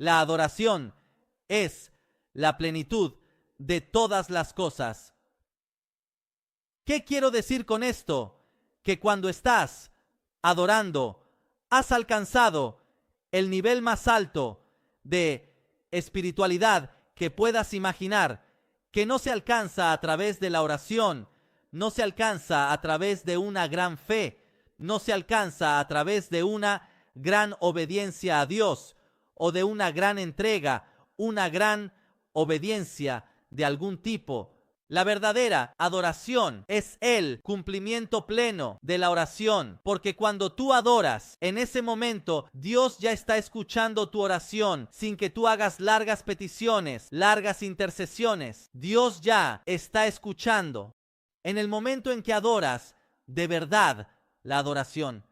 La adoración es la plenitud de todas las cosas. ¿Qué quiero decir con esto? Que cuando estás adorando, has alcanzado el nivel más alto de espiritualidad que puedas imaginar, que no se alcanza a través de la oración, no se alcanza a través de una gran fe, no se alcanza a través de una gran obediencia a Dios o de una gran entrega, una gran obediencia de algún tipo. La verdadera adoración es el cumplimiento pleno de la oración, porque cuando tú adoras, en ese momento Dios ya está escuchando tu oración sin que tú hagas largas peticiones, largas intercesiones. Dios ya está escuchando. En el momento en que adoras, de verdad, la adoración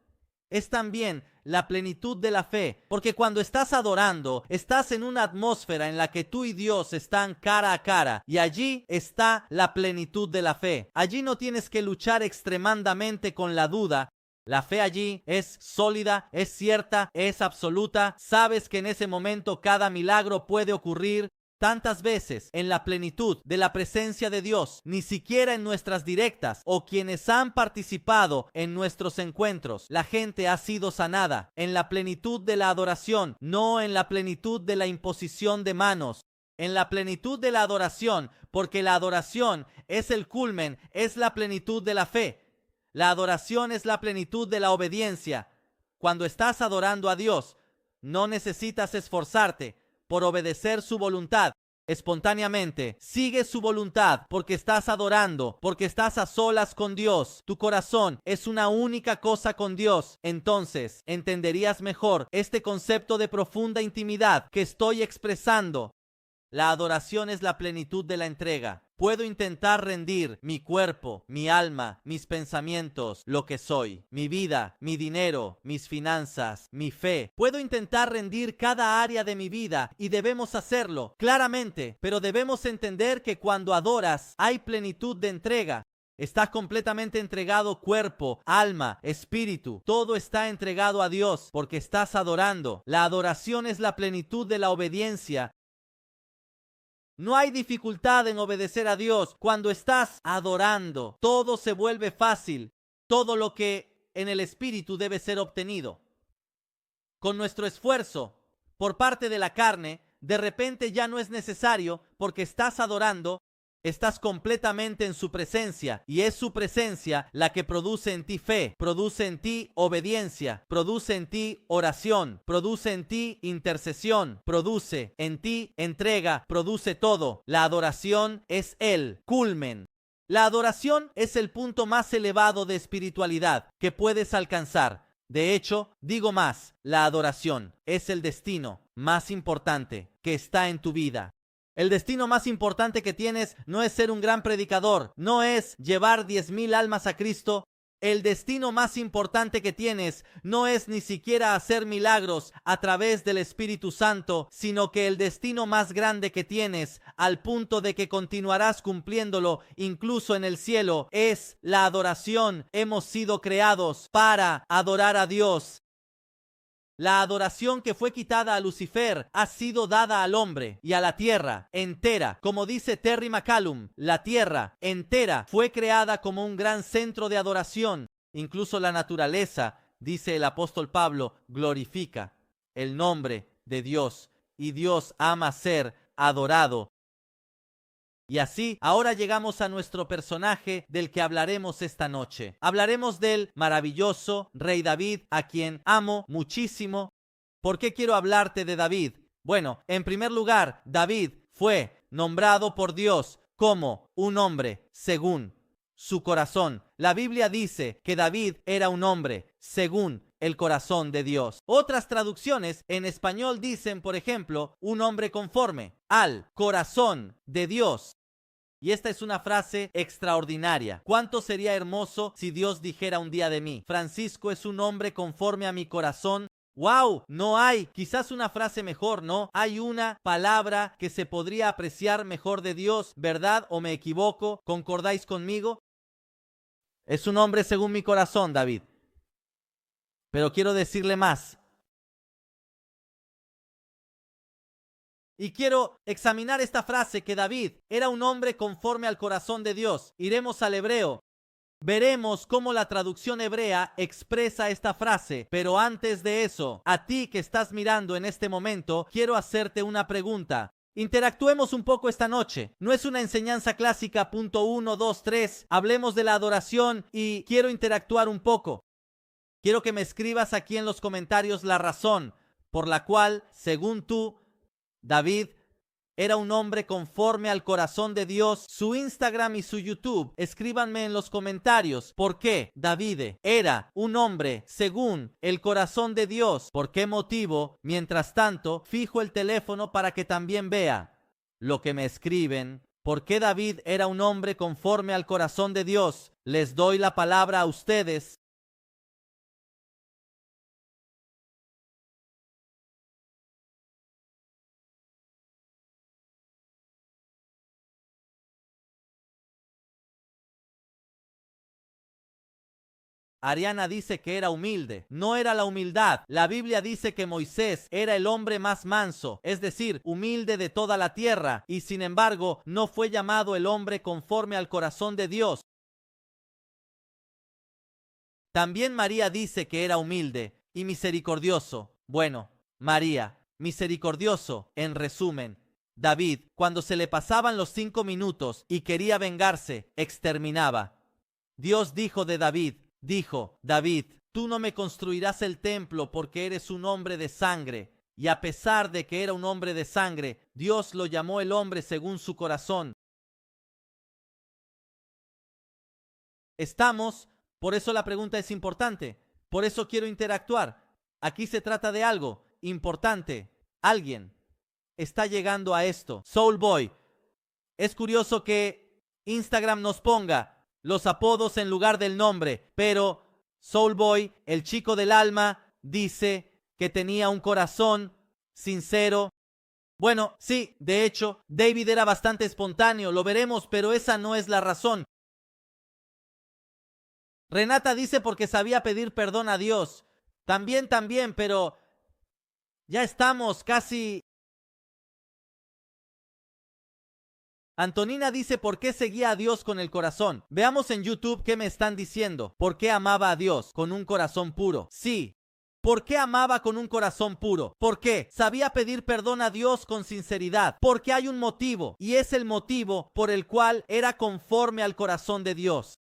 es también la plenitud de la fe, porque cuando estás adorando, estás en una atmósfera en la que tú y Dios están cara a cara, y allí está la plenitud de la fe. Allí no tienes que luchar extremadamente con la duda. La fe allí es sólida, es cierta, es absoluta. Sabes que en ese momento cada milagro puede ocurrir. Tantas veces en la plenitud de la presencia de Dios, ni siquiera en nuestras directas o quienes han participado en nuestros encuentros, la gente ha sido sanada en la plenitud de la adoración, no en la plenitud de la imposición de manos, en la plenitud de la adoración, porque la adoración es el culmen, es la plenitud de la fe. La adoración es la plenitud de la obediencia. Cuando estás adorando a Dios, no necesitas esforzarte por obedecer su voluntad. Espontáneamente, sigue su voluntad porque estás adorando, porque estás a solas con Dios. Tu corazón es una única cosa con Dios. Entonces, entenderías mejor este concepto de profunda intimidad que estoy expresando. La adoración es la plenitud de la entrega. Puedo intentar rendir mi cuerpo, mi alma, mis pensamientos, lo que soy, mi vida, mi dinero, mis finanzas, mi fe. Puedo intentar rendir cada área de mi vida y debemos hacerlo, claramente, pero debemos entender que cuando adoras hay plenitud de entrega. Estás completamente entregado cuerpo, alma, espíritu. Todo está entregado a Dios porque estás adorando. La adoración es la plenitud de la obediencia. No hay dificultad en obedecer a Dios cuando estás adorando. Todo se vuelve fácil. Todo lo que en el espíritu debe ser obtenido. Con nuestro esfuerzo por parte de la carne, de repente ya no es necesario porque estás adorando. Estás completamente en su presencia y es su presencia la que produce en ti fe, produce en ti obediencia, produce en ti oración, produce en ti intercesión, produce en ti entrega, produce todo. La adoración es el culmen. La adoración es el punto más elevado de espiritualidad que puedes alcanzar. De hecho, digo más, la adoración es el destino más importante que está en tu vida. El destino más importante que tienes no es ser un gran predicador, no es llevar 10,000 almas a Cristo. El destino más importante que tienes no es ni siquiera hacer milagros a través del Espíritu Santo, sino que el destino más grande que tienes, al punto de que continuarás cumpliéndolo incluso en el cielo, es la adoración. Hemos sido creados para adorar a Dios. La adoración que fue quitada a Lucifer ha sido dada al hombre y a la tierra entera. Como dice Terry McCallum, la tierra entera fue creada como un gran centro de adoración. Incluso la naturaleza, dice el apóstol Pablo, glorifica el nombre de Dios y Dios ama ser adorado. Y así, ahora llegamos a nuestro personaje del que hablaremos esta noche. Hablaremos del maravilloso rey David, a quien amo muchísimo. ¿Por qué quiero hablarte de David? Bueno, en primer lugar, David fue nombrado por Dios como un hombre según su corazón. La Biblia dice que David era un hombre según el corazón de Dios. Otras traducciones en español dicen, por ejemplo, un hombre conforme al corazón de Dios. Y esta es una frase extraordinaria. ¿Cuánto sería hermoso si Dios dijera un día de mí: Francisco es un hombre conforme a mi corazón? ¡Wow! No hay quizás una frase mejor, ¿no? Hay una palabra que se podría apreciar mejor de Dios, ¿verdad? ¿O me equivoco? ¿Concordáis conmigo? Es un hombre según mi corazón, David. Pero quiero decirle más. Y quiero examinar esta frase que David era un hombre conforme al corazón de Dios. Iremos al hebreo. Veremos cómo la traducción hebrea expresa esta frase, pero antes de eso, a ti que estás mirando en este momento, quiero hacerte una pregunta. Interactuemos un poco esta noche. No es una enseñanza clásica, punto 1, 2, 3. Hablemos de la adoración y quiero interactuar un poco. Quiero que me escribas aquí en los comentarios la razón por la cual, según tú, David era un hombre conforme al corazón de Dios. Su Instagram y su YouTube, escríbanme en los comentarios por qué David era un hombre según el corazón de Dios. ¿Por qué motivo? Mientras tanto, fijo el teléfono para que también vea lo que me escriben. ¿Por qué David era un hombre conforme al corazón de Dios? Les doy la palabra a ustedes. Ariana dice que era humilde. No era la humildad. La Biblia dice que Moisés era el hombre más manso, es decir, humilde de toda la tierra, y sin embargo no fue llamado el hombre conforme al corazón de Dios. También María dice que era humilde y misericordioso. Bueno, María, misericordioso, en resumen. David, cuando se le pasaban los 5 minutos y quería vengarse, exterminaba. Dios dijo de David, David, tú no me construirás el templo porque eres un hombre de sangre. Y a pesar de que era un hombre de sangre, Dios lo llamó el hombre según su corazón. Estamos, por eso la pregunta es importante, por eso quiero interactuar. Aquí se trata de algo importante. Alguien está llegando a esto. Soulboy, es curioso que Instagram nos ponga los apodos en lugar del nombre, pero Soulboy, el chico del alma, dice que tenía un corazón sincero. Bueno, sí, de hecho, David era bastante espontáneo, lo veremos, pero esa no es la razón. Renata dice porque sabía pedir perdón a Dios. También, pero ya estamos casi. Antonina dice por qué seguía a Dios con el corazón. Veamos en YouTube qué me están diciendo. ¿Por qué amaba a Dios con un corazón puro? Sí. ¿Por qué amaba con un corazón puro? ¿Por qué? Sabía pedir perdón a Dios con sinceridad. Porque hay un motivo, y es el motivo por el cual era conforme al corazón de Dios.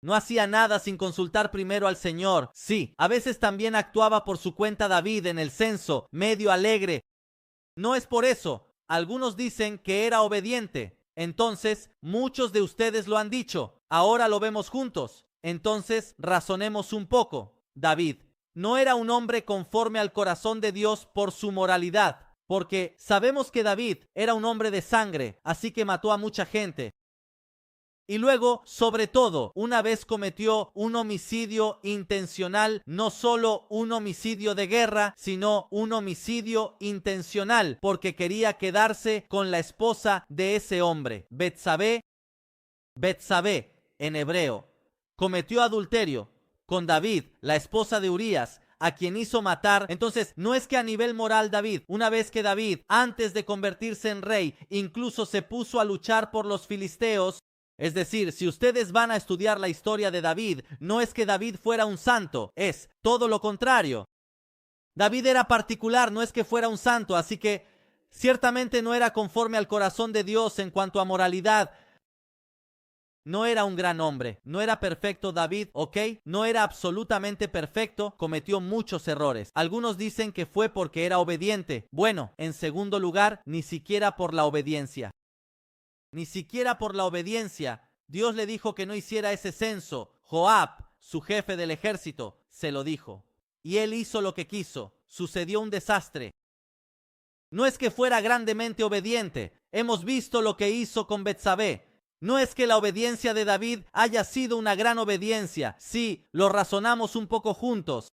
No hacía nada sin consultar primero al Señor. Sí, a veces también actuaba por su cuenta David en el censo, medio alegre. No es por eso. Algunos dicen que era obediente. Entonces, muchos de ustedes lo han dicho. Ahora lo vemos juntos. Entonces, razonemos un poco. David no era un hombre conforme al corazón de Dios por su moralidad, porque sabemos que David era un hombre de sangre, así que mató a mucha gente. Y luego, sobre todo, una vez cometió un homicidio intencional, no solo un homicidio de guerra, sino un homicidio intencional, porque quería quedarse con la esposa de ese hombre. Betsabé en hebreo, cometió adulterio con David, la esposa de Urías, a quien hizo matar. Entonces, no es que a nivel moral David, una vez que David, antes de convertirse en rey, incluso se puso a luchar por los filisteos. Es decir, si ustedes van a estudiar la historia de David, no es que David fuera un santo, es todo lo contrario. David era particular, no es que fuera un santo, así que ciertamente no era conforme al corazón de Dios en cuanto a moralidad. No era un gran hombre, no era perfecto David, ¿ok? No era absolutamente perfecto, cometió muchos errores. Algunos dicen que fue porque era obediente. Bueno, en segundo lugar, ni siquiera por la obediencia. Ni siquiera por la obediencia. Dios le dijo que no hiciera ese censo. Joab, su jefe del ejército, se lo dijo. Y él hizo lo que quiso. Sucedió un desastre. No es que fuera grandemente obediente. Hemos visto lo que hizo con Betsabé. No es que la obediencia de David haya sido una gran obediencia. Sí, lo razonamos un poco juntos.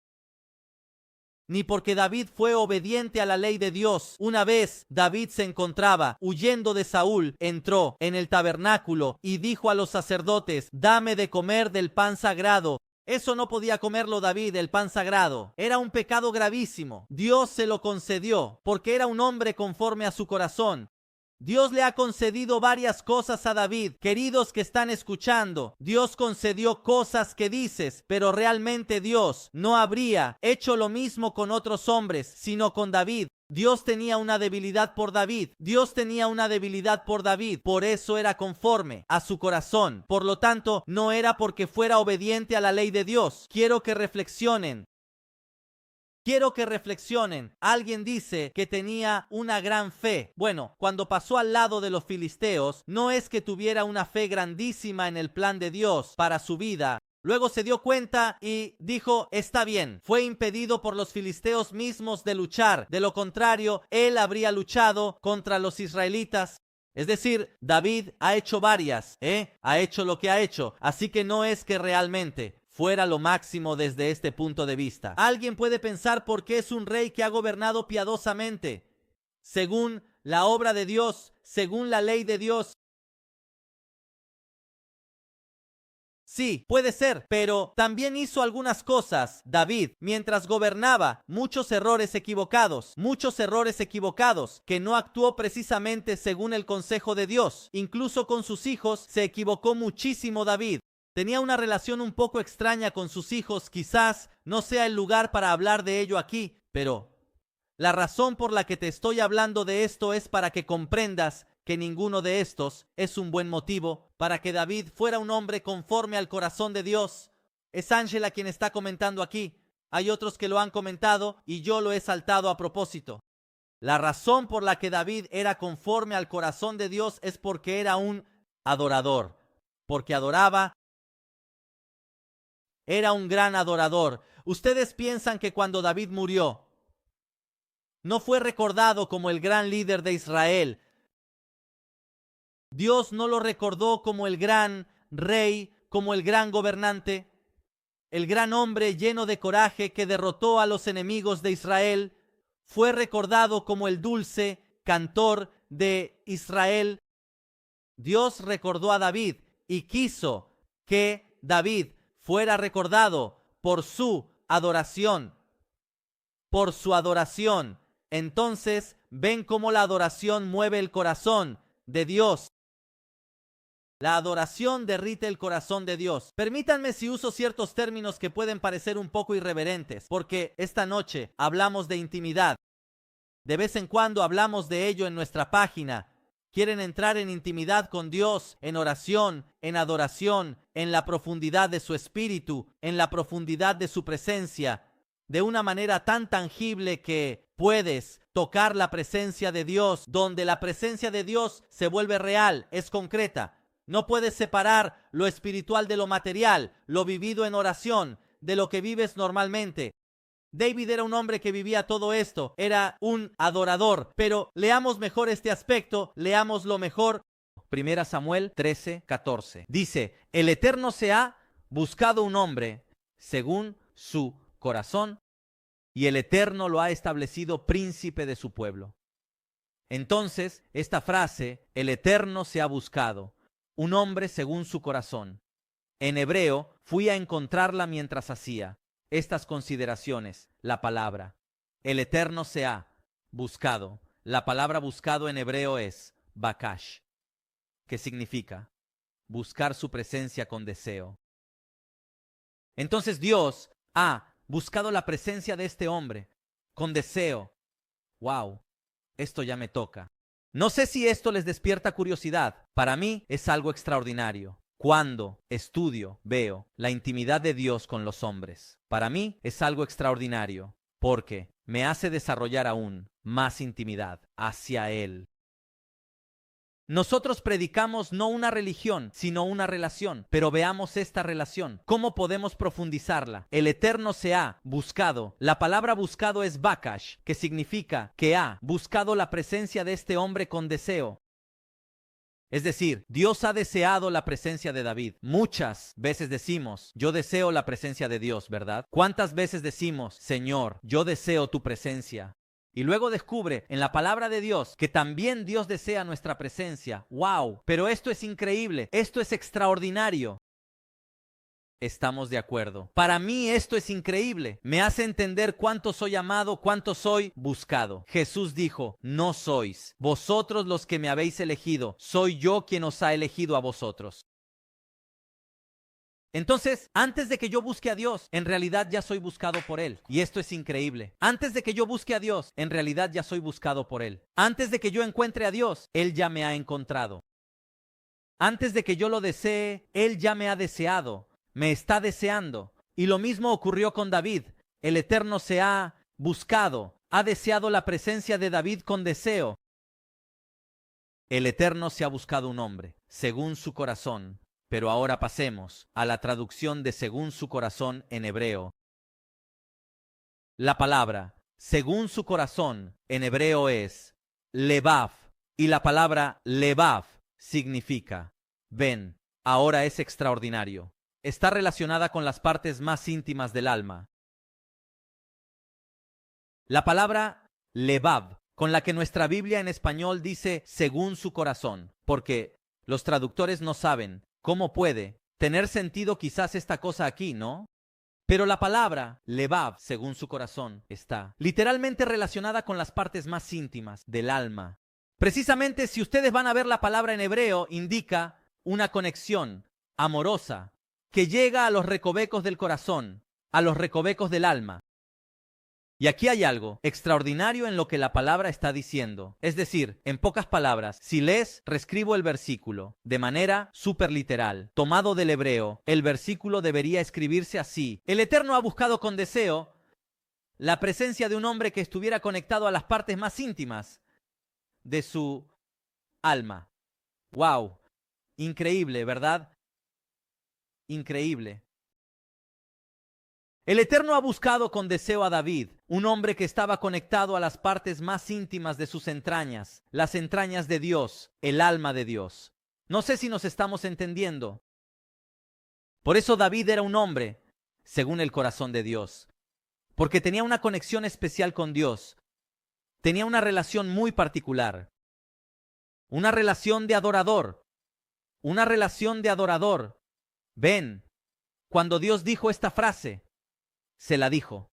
Ni porque David fue obediente a la ley de Dios. Una vez David se encontraba huyendo de Saúl, entró en el tabernáculo y dijo a los sacerdotes: dame de comer del pan sagrado. Eso no podía comerlo David, el pan sagrado. Era un pecado gravísimo. Dios se lo concedió porque era un hombre conforme a su corazón. Dios le ha concedido varias cosas a David. Queridos que están escuchando, Dios concedió cosas que dices, pero realmente Dios no habría hecho lo mismo con otros hombres, sino con David. Dios tenía una debilidad por David. Dios tenía una debilidad por David. Por eso era conforme a su corazón. Por lo tanto, no era porque fuera obediente a la ley de Dios. Quiero que reflexionen. Alguien dice que tenía una gran fe. Bueno, cuando pasó al lado de los filisteos, no es que tuviera una fe grandísima en el plan de Dios para su vida. Luego se dio cuenta y dijo, está bien, fue impedido por los filisteos mismos de luchar. De lo contrario, él habría luchado contra los israelitas. Es decir, David ha hecho varias, ha hecho lo que ha hecho. Así que no es que realmente fuera lo máximo desde este punto de vista. Alguien puede pensar por qué es un rey que ha gobernado piadosamente, según la obra de Dios, según la ley de Dios. Sí, puede ser, pero también hizo algunas cosas, David, mientras gobernaba, muchos errores equivocados, que no actuó precisamente según el consejo de Dios. Incluso con sus hijos se equivocó muchísimo David. Tenía una relación un poco extraña con sus hijos, quizás no sea el lugar para hablar de ello aquí, pero la razón por la que te estoy hablando de esto es para que comprendas que ninguno de estos es un buen motivo para que David fuera un hombre conforme al corazón de Dios. Es Ángela quien está comentando aquí. Hay otros que lo han comentado y yo lo he saltado a propósito. La razón por la que David era conforme al corazón de Dios es porque era un adorador, porque adoraba. Era un gran adorador. Ustedes piensan que cuando David murió, no fue recordado como el gran líder de Israel. Dios no lo recordó como el gran rey, como el gran gobernante, el gran hombre lleno de coraje que derrotó a los enemigos de Israel. Fue recordado como el dulce cantor de Israel. Dios recordó a David y quiso que David fuera recordado por su adoración. Por su adoración. Entonces, ven cómo la adoración mueve el corazón de Dios. La adoración derrite el corazón de Dios. Permítanme si uso ciertos términos que pueden parecer un poco irreverentes, porque esta noche hablamos de intimidad. De vez en cuando hablamos de ello en nuestra página. Quieren entrar en intimidad con Dios, en oración, en adoración, en la profundidad de su espíritu, en la profundidad de su presencia, de una manera tan tangible que puedes tocar la presencia de Dios, donde la presencia de Dios se vuelve real, es concreta. No puedes separar lo espiritual de lo material, lo vivido en oración, de lo que vives normalmente. David era un hombre que vivía todo esto, era un adorador, pero leamos mejor este aspecto, leámoslo mejor. 1 Samuel 13:14. Dice, el Eterno se ha buscado un hombre según su corazón y el Eterno lo ha establecido príncipe de su pueblo. Entonces, esta frase, el Eterno se ha buscado un hombre según su corazón. En hebreo, fui a encontrarla mientras hacía estas consideraciones, la palabra. El Eterno se ha buscado. La palabra buscado en hebreo es bakash, que significa buscar su presencia con deseo. Entonces Dios ha buscado la presencia de este hombre con deseo. ¡Wow! Esto ya me toca. No sé si esto les despierta curiosidad. Para mí es algo extraordinario. Cuando estudio, veo la intimidad de Dios con los hombres. Para mí es algo extraordinario, porque me hace desarrollar aún más intimidad hacia Él. Nosotros predicamos no una religión, sino una relación. Pero veamos esta relación. ¿Cómo podemos profundizarla? El Eterno se ha buscado. La palabra buscado es bakash, que significa que ha buscado la presencia de este hombre con deseo. Es decir, Dios ha deseado la presencia de David. Muchas veces decimos, yo deseo la presencia de Dios, ¿verdad? ¿Cuántas veces decimos, Señor, yo deseo tu presencia? Y luego descubre en la palabra de Dios que también Dios desea nuestra presencia. ¡Wow! Pero esto es increíble, esto es extraordinario. Estamos de acuerdo. Para mí esto es increíble. Me hace entender cuánto soy amado, cuánto soy buscado. Jesús dijo, no sois vosotros los que me habéis elegido, soy yo quien os ha elegido a vosotros. Entonces, antes de que yo busque a Dios, en realidad ya soy buscado por Él. Y esto es increíble. Antes de que yo busque a Dios, en realidad ya soy buscado por Él. Antes de que yo encuentre a Dios, Él ya me ha encontrado. Antes de que yo lo desee, Él ya me ha deseado, me está deseando. Y lo mismo ocurrió con David. El Eterno se ha buscado, ha deseado la presencia de David con deseo. El Eterno se ha buscado un hombre, según su corazón. Pero ahora pasemos a la traducción de según su corazón en hebreo. La palabra según su corazón en hebreo es levav, y la palabra levav significa ven. Ahora es extraordinario. Está relacionada con las partes más íntimas del alma. La palabra levav, con la que nuestra Biblia en español dice según su corazón, porque los traductores no saben cómo puede tener sentido quizás esta cosa aquí, ¿no? Pero la palabra levav, según su corazón, está literalmente relacionada con las partes más íntimas del alma. Precisamente, si ustedes van a ver la palabra en hebreo, indica una conexión amorosa que llega a los recovecos del corazón, a los recovecos del alma. Y aquí hay algo extraordinario en lo que la palabra está diciendo. Es decir, en pocas palabras, si lees, reescribo el versículo de manera superliteral, tomado del hebreo, el versículo debería escribirse así. El Eterno ha buscado con deseo la presencia de un hombre que estuviera conectado a las partes más íntimas de su alma. ¡Wow! Increíble, ¿verdad? Increíble. El Eterno ha buscado con deseo a David, un hombre que estaba conectado a las partes más íntimas de sus entrañas, las entrañas de Dios, el alma de Dios. No sé si nos estamos entendiendo. Por eso David era un hombre según el corazón de Dios, porque tenía una conexión especial con Dios, tenía una relación muy particular, una relación de adorador, una relación de adorador. Ven, cuando Dios dijo esta frase, se la dijo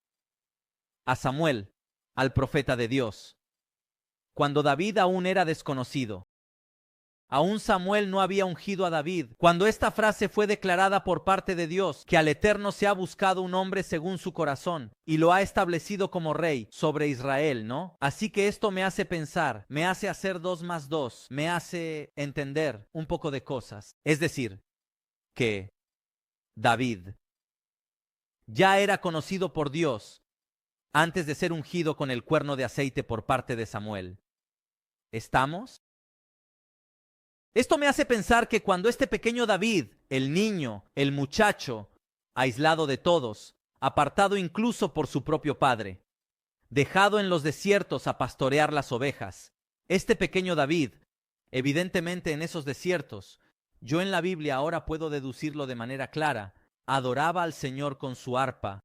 a Samuel, al profeta de Dios, cuando David aún era desconocido. Aún Samuel no había ungido a David. Cuando esta frase fue declarada por parte de Dios, que al Eterno se ha buscado un hombre según su corazón, y lo ha establecido como rey sobre Israel, ¿no? Así que esto me hace pensar, me hace hacer 2 más 2, me hace entender un poco de cosas. Es decir, que David ya era conocido por Dios antes de ser ungido con el cuerno de aceite por parte de Samuel. ¿Estamos? Esto me hace pensar que cuando este pequeño David, el niño, el muchacho, aislado de todos, apartado incluso por su propio padre, dejado en los desiertos a pastorear las ovejas, este pequeño David, evidentemente en esos desiertos, yo en la Biblia ahora puedo deducirlo de manera clara, adoraba al Señor con su arpa.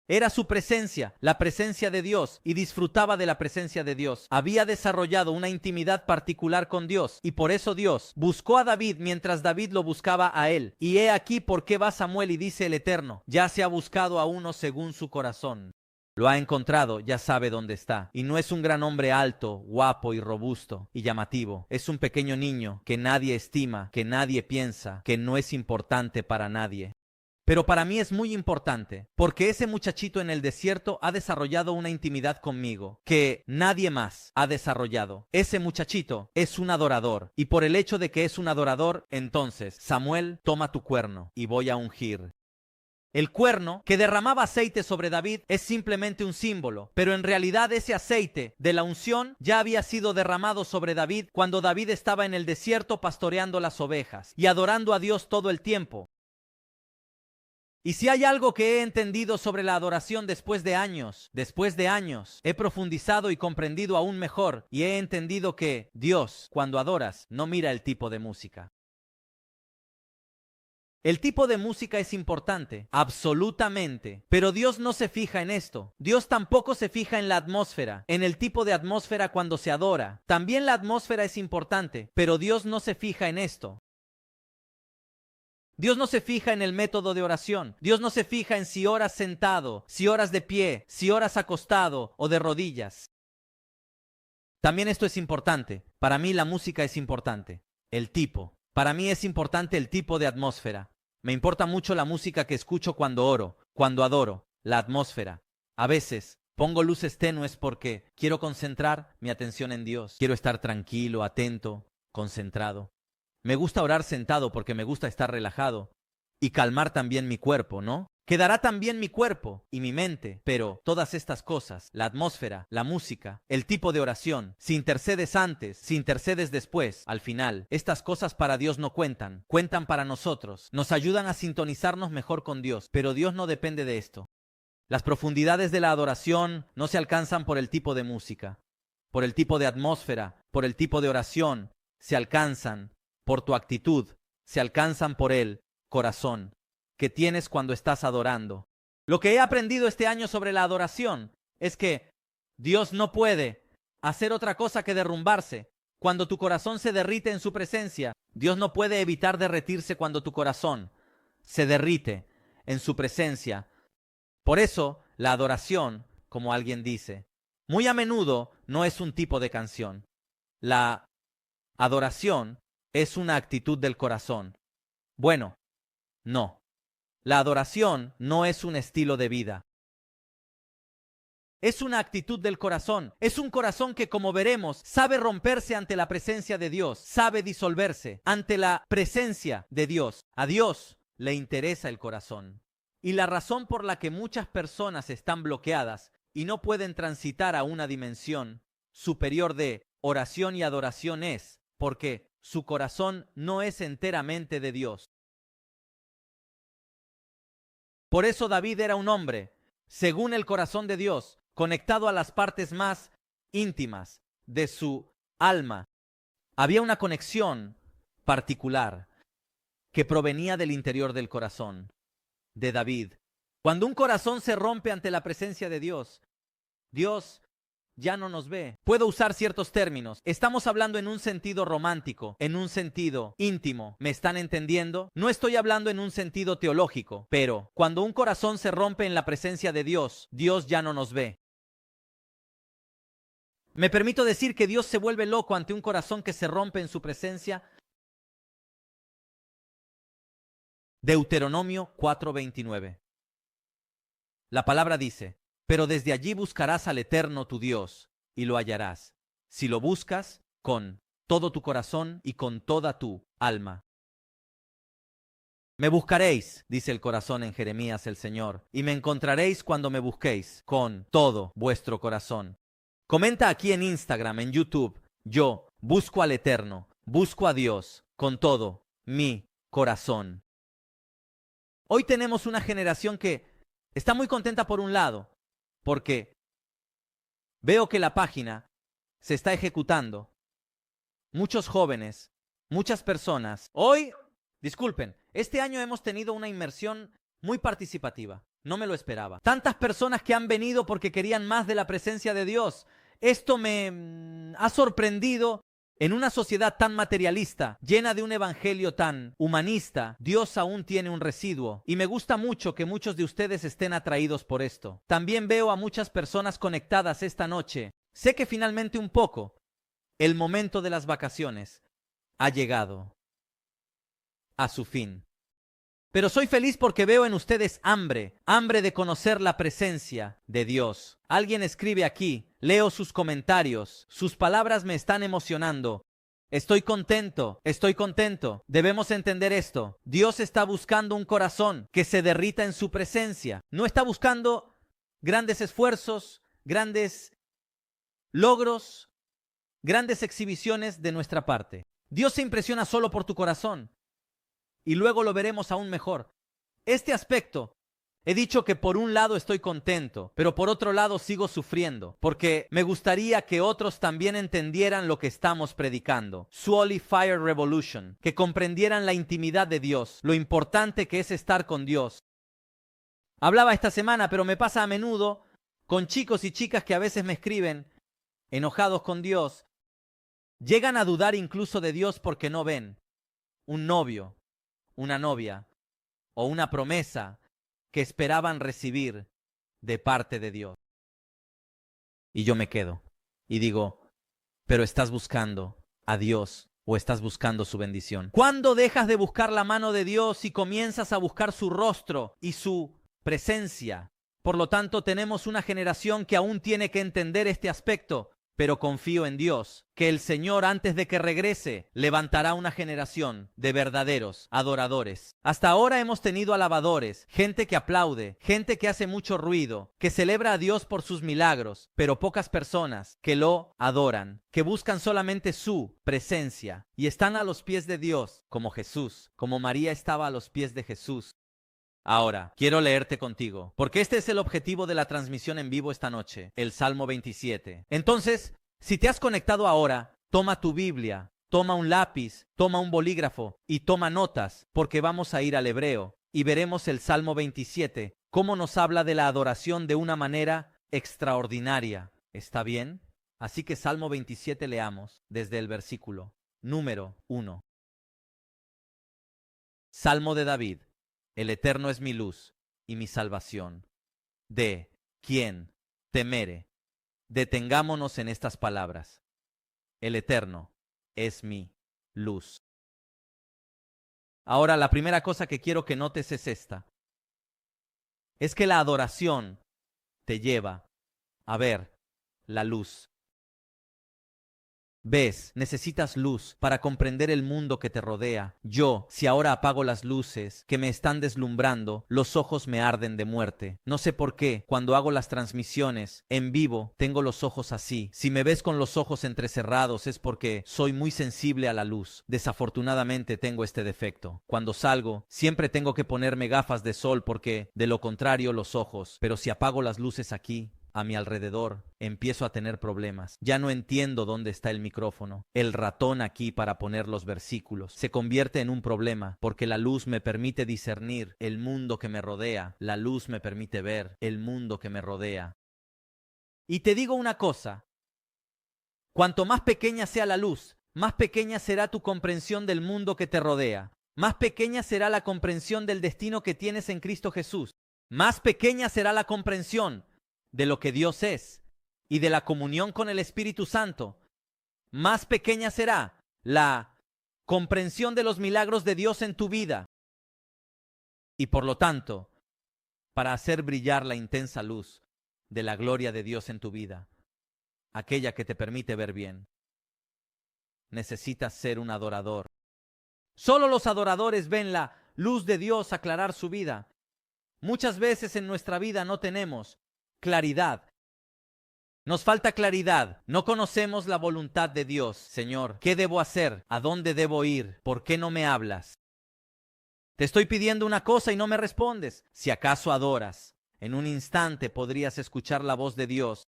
Era su presencia, la presencia de Dios, y disfrutaba de la presencia de Dios. Había desarrollado una intimidad particular con Dios, y por eso Dios buscó a David mientras David lo buscaba a él. Y he aquí por qué va Samuel y dice el Eterno, ya se ha buscado a uno según su corazón. Lo ha encontrado, ya sabe dónde está. Y no es un gran hombre alto, guapo y robusto y llamativo. Es un pequeño niño que nadie estima, que nadie piensa, que no es importante para nadie. Pero para mí es muy importante, porque ese muchachito en el desierto ha desarrollado una intimidad conmigo que nadie más ha desarrollado. Ese muchachito es un adorador, y por el hecho de que es un adorador, entonces, Samuel, toma tu cuerno y voy a ungir. El cuerno que derramaba aceite sobre David es simplemente un símbolo, pero en realidad ese aceite de la unción ya había sido derramado sobre David cuando David estaba en el desierto pastoreando las ovejas y adorando a Dios todo el tiempo. Y si hay algo que he entendido sobre la adoración después de años, he profundizado y comprendido aún mejor y he entendido que Dios, cuando adoras, no mira el tipo de música. El tipo de música es importante, absolutamente, pero Dios no se fija en esto. Dios tampoco se fija en la atmósfera, en el tipo de atmósfera cuando se adora. También la atmósfera es importante, pero Dios no se fija en esto. Dios no se fija en el método de oración. Dios no se fija en si oras sentado, si oras de pie, si oras acostado o de rodillas. También esto es importante. Para mí la música es importante. El tipo. Para mí es importante el tipo de atmósfera. Me importa mucho la música que escucho cuando oro, cuando adoro, la atmósfera. A veces pongo luces tenues porque quiero concentrar mi atención en Dios. Quiero estar tranquilo, atento, concentrado. Me gusta orar sentado porque me gusta estar relajado y calmar también mi cuerpo, ¿no? Quedará también mi cuerpo y mi mente, pero todas estas cosas, la atmósfera, la música, el tipo de oración, si intercedes antes, si intercedes después, al final, estas cosas para Dios no cuentan, cuentan para nosotros, nos ayudan a sintonizarnos mejor con Dios, pero Dios no depende de esto. Las profundidades de la adoración no se alcanzan por el tipo de música, por el tipo de atmósfera, por el tipo de oración, se alcanzan por tu actitud, se alcanzan por el corazón que tienes cuando estás adorando. Lo que he aprendido este año sobre la adoración es que Dios no puede hacer otra cosa que derrumbarse. Cuando tu corazón se derrite en su presencia, Dios no puede evitar derretirse cuando tu corazón se derrite en su presencia. Por eso, la adoración, como alguien dice, muy a menudo no es un tipo de canción. La adoración es una actitud del corazón. Bueno, no. La adoración no es un estilo de vida. Es una actitud del corazón. Es un corazón que, como veremos, sabe romperse ante la presencia de Dios, sabe disolverse ante la presencia de Dios. A Dios le interesa el corazón. Y la razón por la que muchas personas están bloqueadas y no pueden transitar a una dimensión superior de oración y adoración es porque su corazón no es enteramente de Dios. Por eso David era un hombre, según el corazón de Dios, conectado a las partes más íntimas de su alma. Había una conexión particular que provenía del interior del corazón de David. Cuando un corazón se rompe ante la presencia de Dios, Dios ya no nos ve. Puedo usar ciertos términos. Estamos hablando en un sentido romántico, en un sentido íntimo. ¿Me están entendiendo? No estoy hablando en un sentido teológico, pero cuando un corazón se rompe en la presencia de Dios, Dios ya no nos ve. Me permito decir que Dios se vuelve loco ante un corazón que se rompe en su presencia. Deuteronomio 4:29. La palabra dice: pero desde allí buscarás al Eterno tu Dios, y lo hallarás, si lo buscas con todo tu corazón y con toda tu alma. Me buscaréis, dice el corazón en Jeremías el Señor, y me encontraréis cuando me busquéis con todo vuestro corazón. Comenta aquí en Instagram, en YouTube: yo busco al Eterno, busco a Dios con todo mi corazón. Hoy tenemos una generación que está muy contenta por un lado, porque veo que la página se está ejecutando. Muchos jóvenes, muchas personas. Hoy, disculpen, este año hemos tenido una inmersión muy participativa. No me lo esperaba. Tantas personas que han venido porque querían más de la presencia de Dios. Esto me ha sorprendido. En una sociedad tan materialista, llena de un evangelio tan humanista, Dios aún tiene un residuo. Y me gusta mucho que muchos de ustedes estén atraídos por esto. También veo a muchas personas conectadas esta noche. Sé que finalmente un poco, el momento de las vacaciones ha llegado a su fin. Pero soy feliz porque veo en ustedes hambre de conocer la presencia de Dios. Alguien escribe aquí, leo sus comentarios, sus palabras me están emocionando. Estoy contento. Debemos entender esto. Dios está buscando un corazón que se derrita en su presencia. No está buscando grandes esfuerzos, grandes logros, grandes exhibiciones de nuestra parte. Dios se impresiona solo por tu corazón. Y luego lo veremos aún mejor. Este aspecto, he dicho que por un lado estoy contento, pero por otro lado sigo sufriendo, porque me gustaría que otros también entendieran lo que estamos predicando. Swally Fire Revolution, que comprendieran la intimidad de Dios, lo importante que es estar con Dios. Hablaba esta semana, pero me pasa a menudo, con chicos y chicas que a veces me escriben, enojados con Dios, llegan a dudar incluso de Dios porque no ven un novio, una novia o una promesa que esperaban recibir de parte de Dios. Y yo me quedo y digo, pero estás buscando a Dios o estás buscando su bendición. ¿Cuándo dejas de buscar la mano de Dios y comienzas a buscar su rostro y su presencia? Por lo tanto, tenemos una generación que aún tiene que entender este aspecto, pero confío en Dios, que el Señor antes de que regrese levantará una generación de verdaderos adoradores. Hasta ahora hemos tenido alabadores, gente que aplaude, gente que hace mucho ruido, que celebra a Dios por sus milagros, pero pocas personas que lo adoran, que buscan solamente su presencia y están a los pies de Dios, como Jesús, como María estaba a los pies de Jesús. Ahora, quiero leerte contigo, porque este es el objetivo de la transmisión en vivo esta noche, el Salmo 27. Entonces, si te has conectado ahora, toma tu Biblia, toma un lápiz, toma un bolígrafo y toma notas, porque vamos a ir al hebreo y veremos el Salmo 27, cómo nos habla de la adoración de una manera extraordinaria. ¿Está bien? Así que Salmo 27 leamos desde el versículo número 1. Salmo de David. El Eterno es mi luz y mi salvación. ¿De quién temeré? Detengámonos en estas palabras. El Eterno es mi luz. Ahora, la primera cosa que quiero que notes es esta. Es que la adoración te lleva a ver la luz. Ves, necesitas luz para comprender el mundo que te rodea. Yo, si ahora apago las luces que me están deslumbrando, los ojos me arden de muerte. No sé por qué, cuando hago las transmisiones en vivo, tengo los ojos así. Si me ves con los ojos entrecerrados es porque soy muy sensible a la luz. Desafortunadamente tengo este defecto. Cuando salgo, siempre tengo que ponerme gafas de sol porque, de lo contrario, los ojos. Pero si apago las luces aquí, a mi alrededor, empiezo a tener problemas. Ya no entiendo dónde está el micrófono. El ratón aquí para poner los versículos se convierte en un problema porque la luz me permite discernir el mundo que me rodea. La luz me permite ver el mundo que me rodea. Y te digo una cosa, cuanto más pequeña sea la luz, más pequeña será tu comprensión del mundo que te rodea. Más pequeña será la comprensión del destino que tienes en Cristo Jesús. Más pequeña será la comprensión de lo que Dios es y de la comunión con el Espíritu Santo. Más pequeña será la comprensión de los milagros de Dios en tu vida. Y por lo tanto, para hacer brillar la intensa luz de la gloria de Dios en tu vida, aquella que te permite ver bien, necesitas ser un adorador. Solo los adoradores ven la luz de Dios aclarar su vida. Muchas veces en nuestra vida no tenemos claridad. Nos falta claridad. No conocemos la voluntad de Dios. Señor, ¿qué debo hacer? ¿A dónde debo ir? ¿Por qué no me hablas? Te estoy pidiendo una cosa y no me respondes. Si acaso adoras, en un instante podrías escuchar la voz de Dios.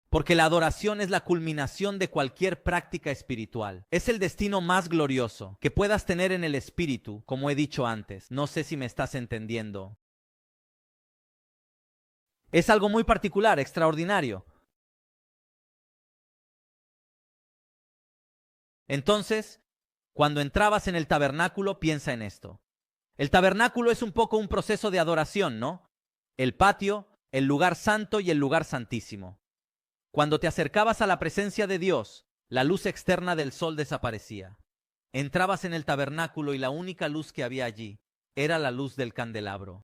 Porque la adoración es la culminación de cualquier práctica espiritual. Es el destino más glorioso que puedas tener en el espíritu, como he dicho antes. No sé si me estás entendiendo. Es algo muy particular, extraordinario. Entonces, cuando entrabas en el tabernáculo, piensa en esto. El tabernáculo es un poco un proceso de adoración, ¿no? El patio, el lugar santo y el lugar santísimo. Cuando te acercabas a la presencia de Dios, la luz externa del sol desaparecía. Entrabas en el tabernáculo y la única luz que había allí era la luz del candelabro.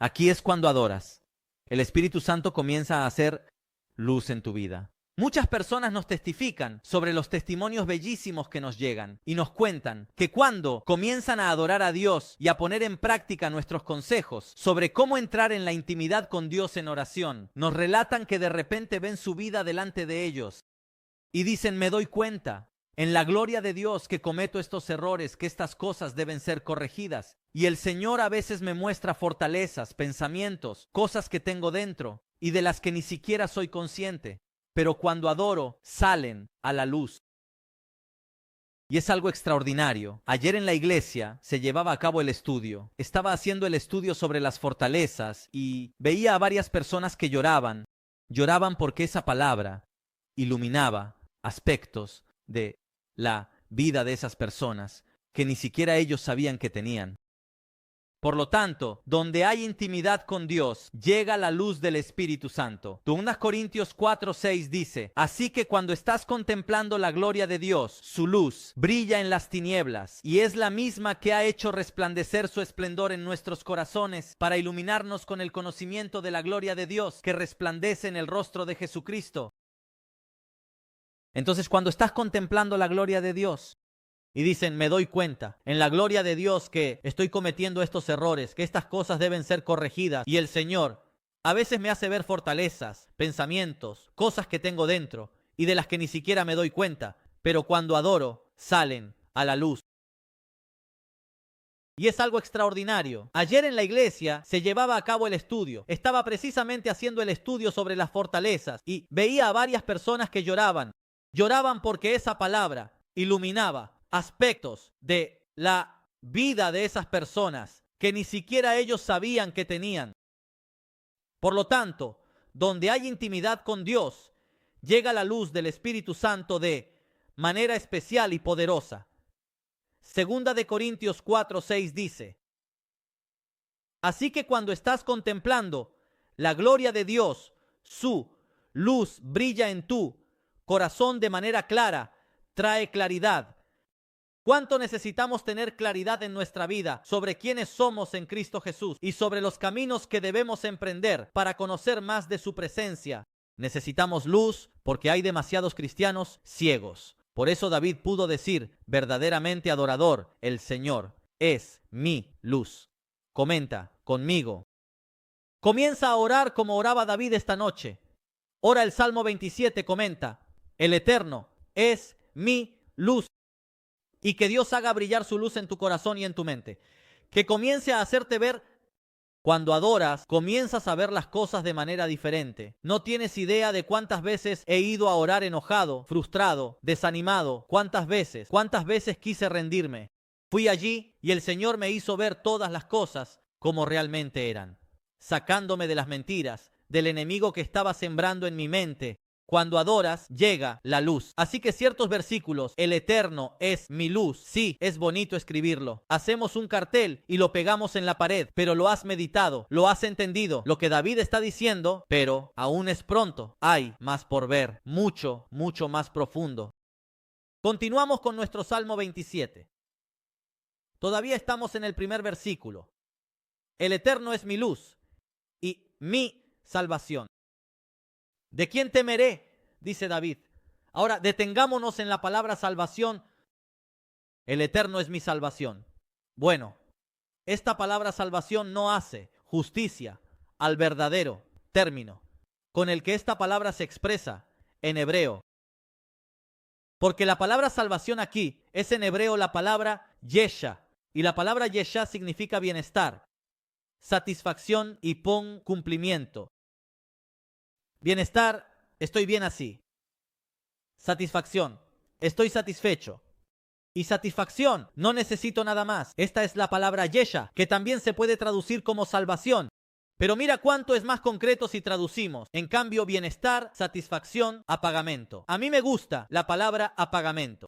Aquí es cuando adoras. El Espíritu Santo comienza a hacer luz en tu vida. Muchas personas nos testifican sobre los testimonios bellísimos que nos llegan y nos cuentan que cuando comienzan a adorar a Dios y a poner en práctica nuestros consejos sobre cómo entrar en la intimidad con Dios en oración, nos relatan que de repente ven su vida delante de ellos y dicen, me doy cuenta en la gloria de Dios que cometo estos errores, que estas cosas deben ser corregidas. Y el Señor a veces me muestra fortalezas, pensamientos, cosas que tengo dentro y de las que ni siquiera soy consciente. Pero cuando adoro, salen a la luz. Y es algo extraordinario. Ayer en la iglesia se llevaba a cabo el estudio. Estaba haciendo el estudio sobre las fortalezas y veía a varias personas que lloraban. Lloraban porque esa palabra iluminaba aspectos de la vida de esas personas. que ni siquiera ellos sabían que tenían. Por lo tanto, donde hay intimidad con Dios, llega la luz del Espíritu Santo. 2 Corintios 4:6 dice: así que cuando estás contemplando la gloria de Dios, su luz brilla en las tinieblas, y es la misma que ha hecho resplandecer su esplendor en nuestros corazones para iluminarnos con el conocimiento de la gloria de Dios que resplandece en el rostro de Jesucristo. Entonces, cuando estás contemplando la gloria de Dios, y dicen, me doy cuenta en la gloria de Dios que estoy cometiendo estos errores, que estas cosas deben ser corregidas. Y el Señor a veces me hace ver fortalezas, pensamientos, cosas que tengo dentro y de las que ni siquiera me doy cuenta. Pero cuando adoro, salen a la luz. Y es algo extraordinario. Ayer en la iglesia se llevaba a cabo el estudio. Estaba precisamente haciendo el estudio sobre las fortalezas y veía a varias personas que lloraban. Lloraban porque esa palabra iluminaba aspectos de la vida de esas personas que ni siquiera ellos sabían que tenían. Por lo tanto, donde hay intimidad con Dios, llega la luz del Espíritu Santo de manera especial y poderosa. 2 Corintios 4:6 dice: así que cuando estás contemplando la gloria de Dios, su luz brilla en tu corazón de manera clara, trae claridad. ¿Cuánto necesitamos tener claridad en nuestra vida sobre quiénes somos en Cristo Jesús y sobre los caminos que debemos emprender para conocer más de su presencia? Necesitamos luz porque hay demasiados cristianos ciegos. Por eso David pudo decir, verdaderamente adorador, el Señor es mi luz. Comenta conmigo. Comienza a orar como oraba David esta noche. Ora el Salmo 27, comenta, el Eterno es mi luz. Y que Dios haga brillar su luz en tu corazón y en tu mente. Que comience a hacerte ver, cuando adoras, comienzas a ver las cosas de manera diferente. No tienes idea de cuántas veces he ido a orar enojado, frustrado, desanimado. Cuántas veces quise rendirme. Fui allí y el Señor me hizo ver todas las cosas como realmente eran. Sacándome de las mentiras, del enemigo que estaba sembrando en mi mente. Cuando adoras, llega la luz. Así que ciertos versículos, el Eterno es mi luz. Sí, es bonito escribirlo. Hacemos un cartel y lo pegamos en la pared, pero lo has meditado, lo has entendido. Lo que David está diciendo, pero aún es pronto. Hay más por ver, mucho, mucho más profundo. Continuamos con nuestro Salmo 27. Todavía estamos en el primer versículo. El Eterno es mi luz y mi salvación. ¿De quién temeré?, dice David. Ahora, detengámonos en la palabra salvación. El Eterno es mi salvación. Bueno, esta palabra salvación no hace justicia al verdadero término con el que esta palabra se expresa en hebreo. Porque la palabra salvación aquí es en hebreo la palabra yesha. Y la palabra yesha significa bienestar, satisfacción y cumplimiento. Bienestar, estoy bien así. Satisfacción, estoy satisfecho. Y satisfacción, no necesito nada más. Esta es la palabra yesha, que también se puede traducir como salvación. Pero mira cuánto es más concreto si traducimos. En cambio, bienestar, satisfacción, apagamento. A mí me gusta la palabra apagamento.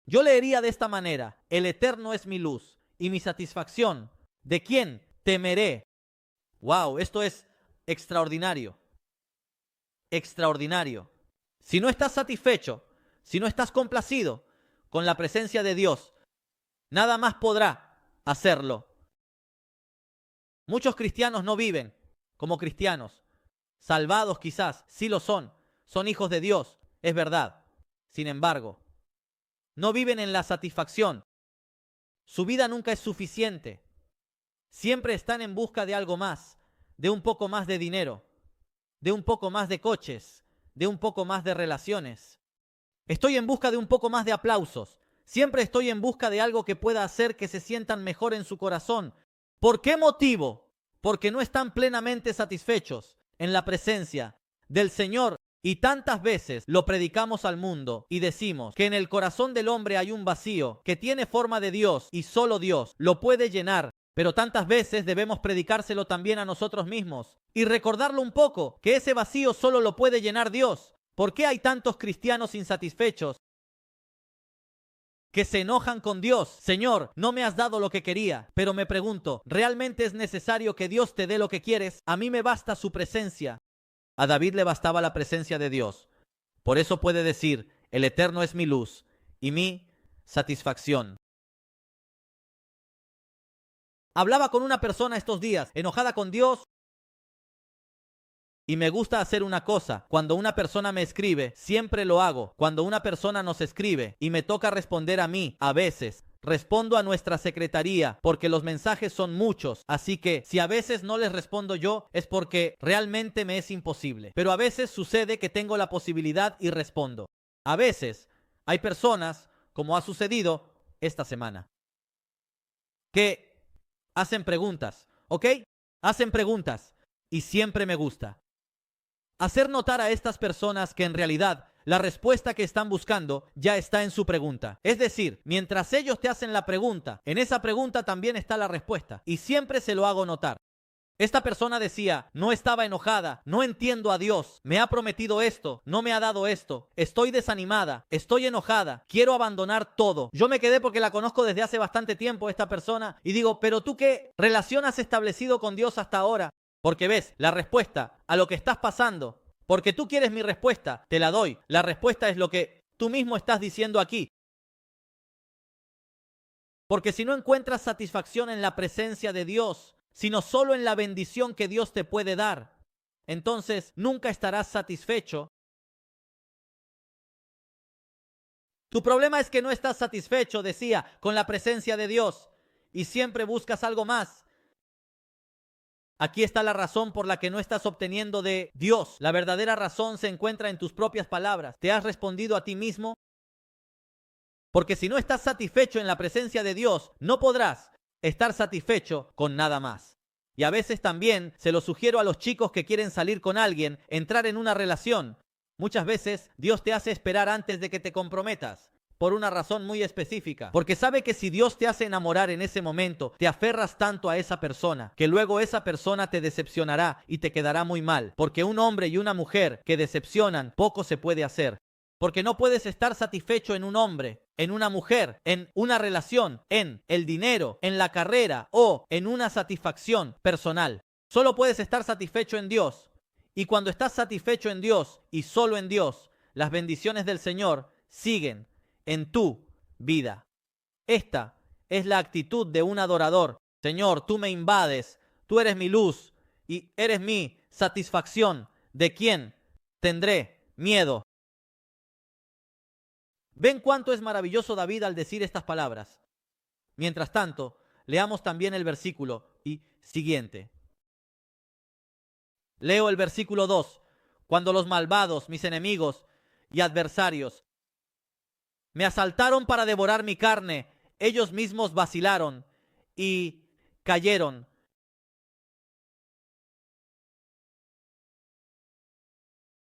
Yo leería de esta manera: el Eterno es mi luz y mi satisfacción. ¿De quién temeré? Wow, esto es extraordinario. Extraordinario. Si no estás satisfecho, si no estás complacido con la presencia de Dios, nada más podrá hacerlo. Muchos cristianos no viven como cristianos. Salvados quizás, sí lo son hijos de Dios, es verdad. Sin embargo, no viven en la satisfacción. Su vida nunca es suficiente. Siempre están en busca de algo más, de un poco más de dinero, de un poco más de coches, de un poco más de relaciones. Estoy en busca de un poco más de aplausos. Siempre estoy en busca de algo que pueda hacer que se sientan mejor en su corazón. ¿Por qué motivo? Porque no están plenamente satisfechos en la presencia del Señor. Y tantas veces lo predicamos al mundo y decimos que en el corazón del hombre hay un vacío que tiene forma de Dios y solo Dios lo puede llenar. Pero tantas veces debemos predicárselo también a nosotros mismos y recordarlo un poco, que ese vacío solo lo puede llenar Dios. ¿Por qué hay tantos cristianos insatisfechos que se enojan con Dios. Señor, no me has dado lo que quería. Pero me pregunto, ¿realmente es necesario que Dios te dé lo que quieres? A mí me basta su presencia. A David le bastaba la presencia de Dios. Por eso puede decir, el Eterno es mi luz y mi satisfacción. Hablaba con una persona estos días, enojada con Dios. Y me gusta hacer una cosa, cuando una persona me escribe, siempre lo hago. Cuando una persona nos escribe y me toca responder a mí, a veces, respondo a nuestra secretaría porque los mensajes son muchos. Así que si a veces no les respondo yo, es porque realmente me es imposible. Pero a veces sucede que tengo la posibilidad y respondo. A veces hay personas, como ha sucedido esta semana, que hacen preguntas, ¿ok? Hacen preguntas y siempre me gusta hacer notar a estas personas que en realidad la respuesta que están buscando ya está en su pregunta. Es decir, mientras ellos te hacen la pregunta, en esa pregunta también está la respuesta. Y siempre se lo hago notar. Esta persona decía, no estaba enojada, no entiendo a Dios, me ha prometido esto, no me ha dado esto, estoy desanimada, estoy enojada, quiero abandonar todo. Yo me quedé porque la conozco desde hace bastante tiempo esta persona y digo, pero tú ¿qué relación has establecido con Dios hasta ahora? Porque ves, la respuesta a lo que estás pasando, porque tú quieres mi respuesta, te la doy. La respuesta es lo que tú mismo estás diciendo aquí. Porque si no encuentras satisfacción en la presencia de Dios, sino solo en la bendición que Dios te puede dar, entonces nunca estarás satisfecho. Tu problema es que no estás satisfecho, decía, con la presencia de Dios y siempre buscas algo más. Aquí está la razón por la que no estás obteniendo de Dios. La verdadera razón se encuentra en tus propias palabras. ¿Te has respondido a ti mismo? Porque si no estás satisfecho en la presencia de Dios, no podrás estar satisfecho con nada más. Y a veces también se lo sugiero a los chicos que quieren salir con alguien, entrar en una relación. Muchas veces Dios te hace esperar antes de que te comprometas. Por una razón muy específica, porque sabe que si Dios te hace enamorar en ese momento, te aferras tanto a esa persona, que luego esa persona te decepcionará y te quedará muy mal, porque un hombre y una mujer que decepcionan, poco se puede hacer, porque no puedes estar satisfecho en un hombre, en una mujer, en una relación, en el dinero, en la carrera o en una satisfacción personal. Solo puedes estar satisfecho en Dios, y cuando estás satisfecho en Dios y solo en Dios, las bendiciones del Señor siguen en tu vida. Esta es la actitud de un adorador. Señor, tú me invades, tú eres mi luz y eres mi satisfacción. ¿De quién tendré miedo? ¿Ven cuánto es maravilloso David al decir estas palabras? Mientras tanto, leamos también el versículo y siguiente. Leo el versículo 2. Cuando los malvados, mis enemigos y adversarios, me asaltaron para devorar mi carne, ellos mismos vacilaron y cayeron.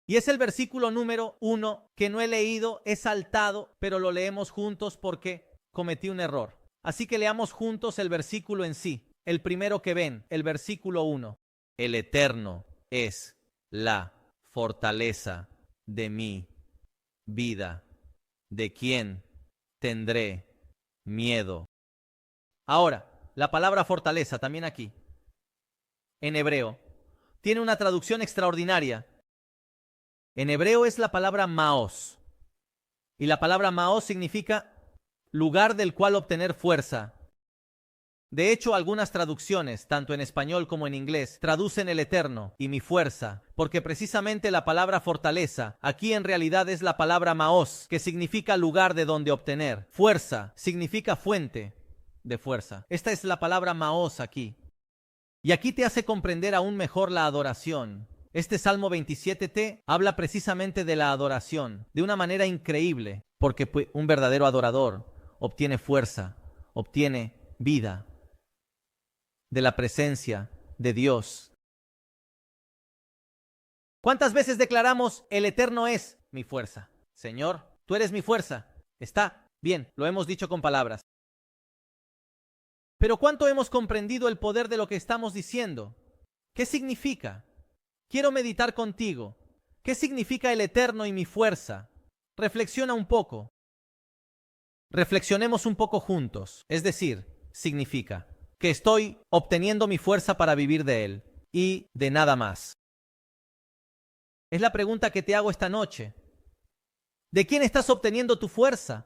Y es el versículo número 1 que no he leído, he saltado, pero lo leemos juntos porque cometí un error. Así que leamos juntos el versículo en sí. El primero que ven, el versículo 1. El Eterno es la fortaleza de mi vida. ¿De quién tendré miedo? Ahora, la palabra fortaleza también aquí, en hebreo, tiene una traducción extraordinaria. En hebreo es la palabra maos. Y la palabra maos significa lugar del cual obtener fuerza. De hecho, algunas traducciones, tanto en español como en inglés, traducen el Eterno y mi fuerza, porque precisamente la palabra fortaleza aquí en realidad es la palabra maos, que significa lugar de donde obtener. Fuerza significa fuente de fuerza. Esta es la palabra maos aquí. Y aquí te hace comprender aún mejor la adoración. Este Salmo 27t habla precisamente de la adoración, de una manera increíble, porque un verdadero adorador obtiene fuerza, obtiene vida de la presencia de Dios. ¿Cuántas veces declaramos el Eterno es mi fuerza? Señor, tú eres mi fuerza. Está bien, lo hemos dicho con palabras. Pero ¿cuánto hemos comprendido el poder de lo que estamos diciendo? ¿Qué significa? Quiero meditar contigo. ¿Qué significa el Eterno y mi fuerza? Reflexiona un poco. Reflexionemos un poco juntos. Es decir, significa que estoy obteniendo mi fuerza para vivir de él y de nada más. Es la pregunta que te hago esta noche. ¿De quién estás obteniendo tu fuerza?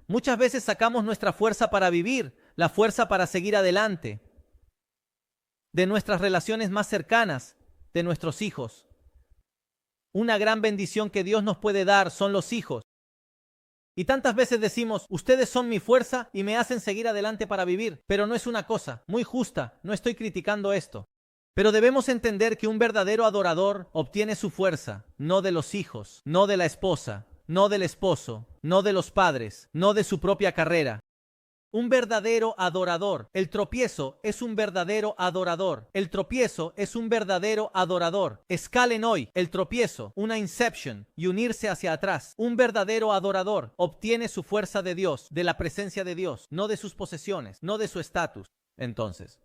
Muchas veces sacamos nuestra fuerza para vivir, la fuerza para seguir adelante, de nuestras relaciones más cercanas, de nuestros hijos. Una gran bendición que Dios nos puede dar son los hijos. Y tantas veces decimos, ustedes son mi fuerza y me hacen seguir adelante para vivir, pero no es una cosa muy justa, no estoy criticando esto. Pero debemos entender que un verdadero adorador obtiene su fuerza, no de los hijos, no de la esposa, no del esposo, no de los padres, no de su propia carrera. Un verdadero adorador. El tropiezo es un verdadero adorador. El tropiezo es un verdadero adorador. Escalen hoy el tropiezo, una inception y unirse hacia atrás. Un verdadero adorador obtiene su fuerza de Dios, de la presencia de Dios, no de sus posesiones, no de su estatus. Entonces,